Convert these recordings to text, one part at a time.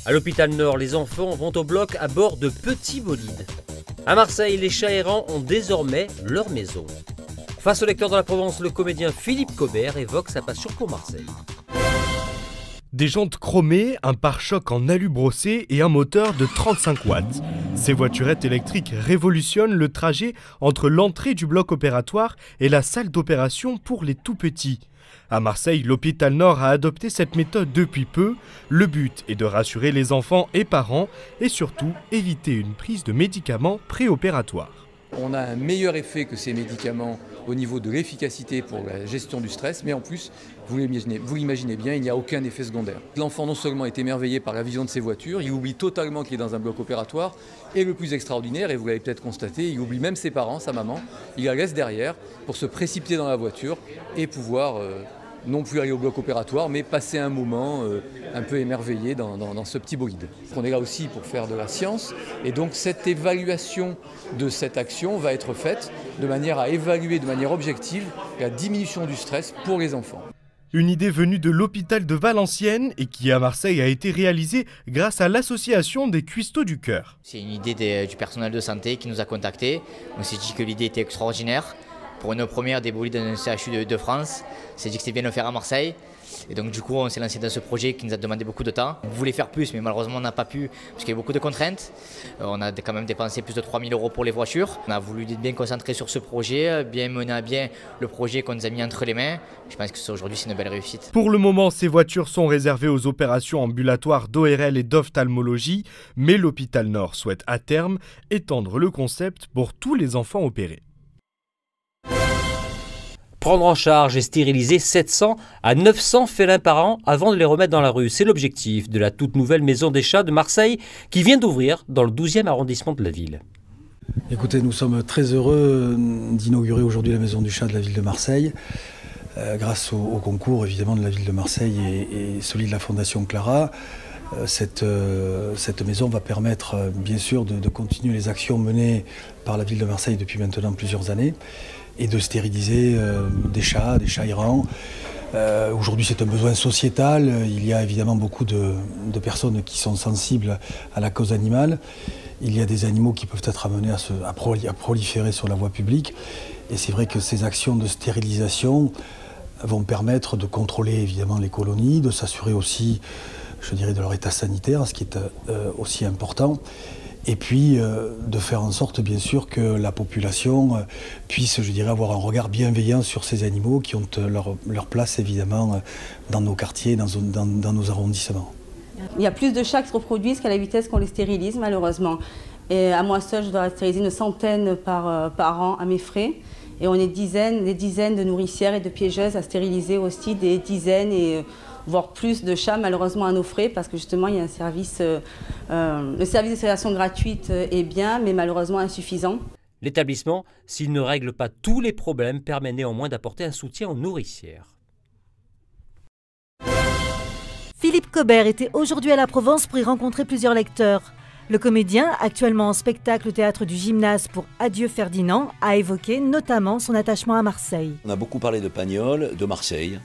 À l'hôpital Nord, les enfants vont au bloc à bord de petits bolides. À Marseille, les chats errants ont désormais leur maison. Face au lecteur de la Provence, le comédien Philippe Cobert évoque sa passion pour Marseille. Des jantes chromées, un pare-choc en alu brossé et un moteur de 35 watts. Ces voiturettes électriques révolutionnent le trajet entre l'entrée du bloc opératoire et la salle d'opération pour les tout-petits. À Marseille, l'hôpital Nord a adopté cette méthode depuis peu. Le but est de rassurer les enfants et parents et surtout éviter une prise de médicaments préopératoires. On a un meilleur effet que ces médicaments au niveau de l'efficacité pour la gestion du stress, mais en plus, vous l'imaginez bien, il n'y a aucun effet secondaire. L'enfant non seulement est émerveillé par la vision de ces voitures, il oublie totalement qu'il est dans un bloc opératoire, et le plus extraordinaire, et vous l'avez peut-être constaté, il oublie même ses parents, sa maman, il la laisse derrière pour se précipiter dans la voiture et pouvoir non plus aller au bloc opératoire, mais passer un moment un peu émerveillé dans ce petit bolide. On est là aussi pour faire de la science, et donc cette évaluation de cette action va être faite de manière à évaluer de manière objective la diminution du stress pour les enfants. Une idée venue de l'hôpital de Valenciennes et qui à Marseille a été réalisée grâce à l'association des cuistots du cœur. C'est une idée du personnel de santé qui nous a contactés. On s'est dit que l'idée était extraordinaire. Pour une première des bolides d'un CHU de France, on s'est dit que c'était bien de le faire à Marseille. Et donc du coup on s'est lancé dans ce projet qui nous a demandé beaucoup de temps. On voulait faire plus mais malheureusement on n'a pas pu parce qu'il y a beaucoup de contraintes. On a quand même dépensé plus de 3 000 € pour les voitures. On a voulu être bien concentré sur ce projet, bien mener à bien le projet qu'on nous a mis entre les mains. Je pense que aujourd'hui c'est une belle réussite. Pour le moment, ces voitures sont réservées aux opérations ambulatoires d'ORL et d'ophtalmologie, mais l'hôpital Nord souhaite à terme étendre le concept pour tous les enfants opérés. Prendre en charge et stériliser 700 à 900 félins par an avant de les remettre dans la rue. C'est l'objectif de la toute nouvelle maison des chats de Marseille qui vient d'ouvrir dans le 12e arrondissement de la ville. Écoutez, nous sommes très heureux d'inaugurer aujourd'hui la maison du chat de la ville de Marseille. Grâce au concours évidemment de la ville de Marseille et celui de la Fondation Clara. Cette maison va permettre bien sûr de continuer les actions menées par la ville de Marseille depuis maintenant plusieurs années et de stériliser des chats errants. Aujourd'hui c'est un besoin sociétal, il y a évidemment beaucoup de personnes qui sont sensibles à la cause animale. Il y a des animaux qui peuvent être amenés à proliférer sur la voie publique et c'est vrai que ces actions de stérilisation vont permettre de contrôler évidemment les colonies, de s'assurer aussi, je dirais, de leur état sanitaire, ce qui est aussi important. Et puis de faire en sorte bien sûr que la population puisse, je dirais, avoir un regard bienveillant sur ces animaux qui ont leur place évidemment dans nos quartiers, dans nos arrondissements. Il y a plus de chats qui se reproduisent qu'à la vitesse qu'on les stérilise malheureusement. Et à moi seule, je dois stériliser une centaine par an à mes frais. Et on est des dizaines de nourricières et de piégeuses à stériliser aussi des dizaines et voire plus de chats malheureusement à nos frais parce que justement il y a un service, le service de stérilisation gratuite est bien mais malheureusement insuffisant. L'établissement, s'il ne règle pas tous les problèmes, permet néanmoins d'apporter un soutien aux nourricières. Philippe Cobert était aujourd'hui à la Provence pour y rencontrer plusieurs lecteurs. Le comédien, actuellement en spectacle au théâtre du Gymnase pour Adieu Ferdinand, a évoqué notamment son attachement à Marseille. On a beaucoup parlé de Pagnol, de Marseille,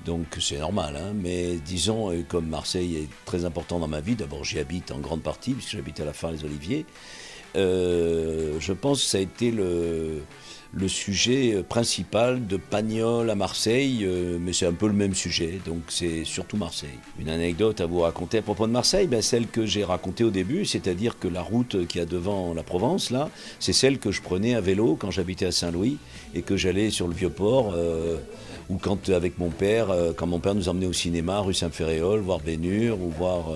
donc c'est normal, hein, mais disons, comme Marseille est très important dans ma vie, d'abord j'y habite en grande partie, puisque j'habite à la fin les Oliviers, je pense que ça a été le sujet principal de Pagnol à Marseille, mais c'est un peu le même sujet, donc c'est surtout Marseille. Une anecdote à vous raconter à propos de Marseille, celle que j'ai racontée au début, c'est-à-dire que la route qu'il y a devant la Provence, là, c'est celle que je prenais à vélo quand j'habitais à Saint-Louis et que j'allais sur le Vieux-Port, ou quand avec mon père, quand mon père nous emmenait au cinéma, rue Saint-Féréol, voir Ben-Hur, ou voir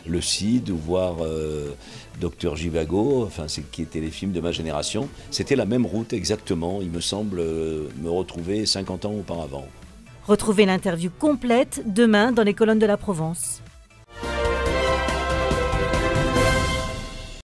Le Cid, ou voir Docteur Givago, enfin qui étaient les films de ma génération. C'était la même route exactement, il me semble me retrouver 50 ans auparavant. Retrouvez l'interview complète demain dans les colonnes de la Provence.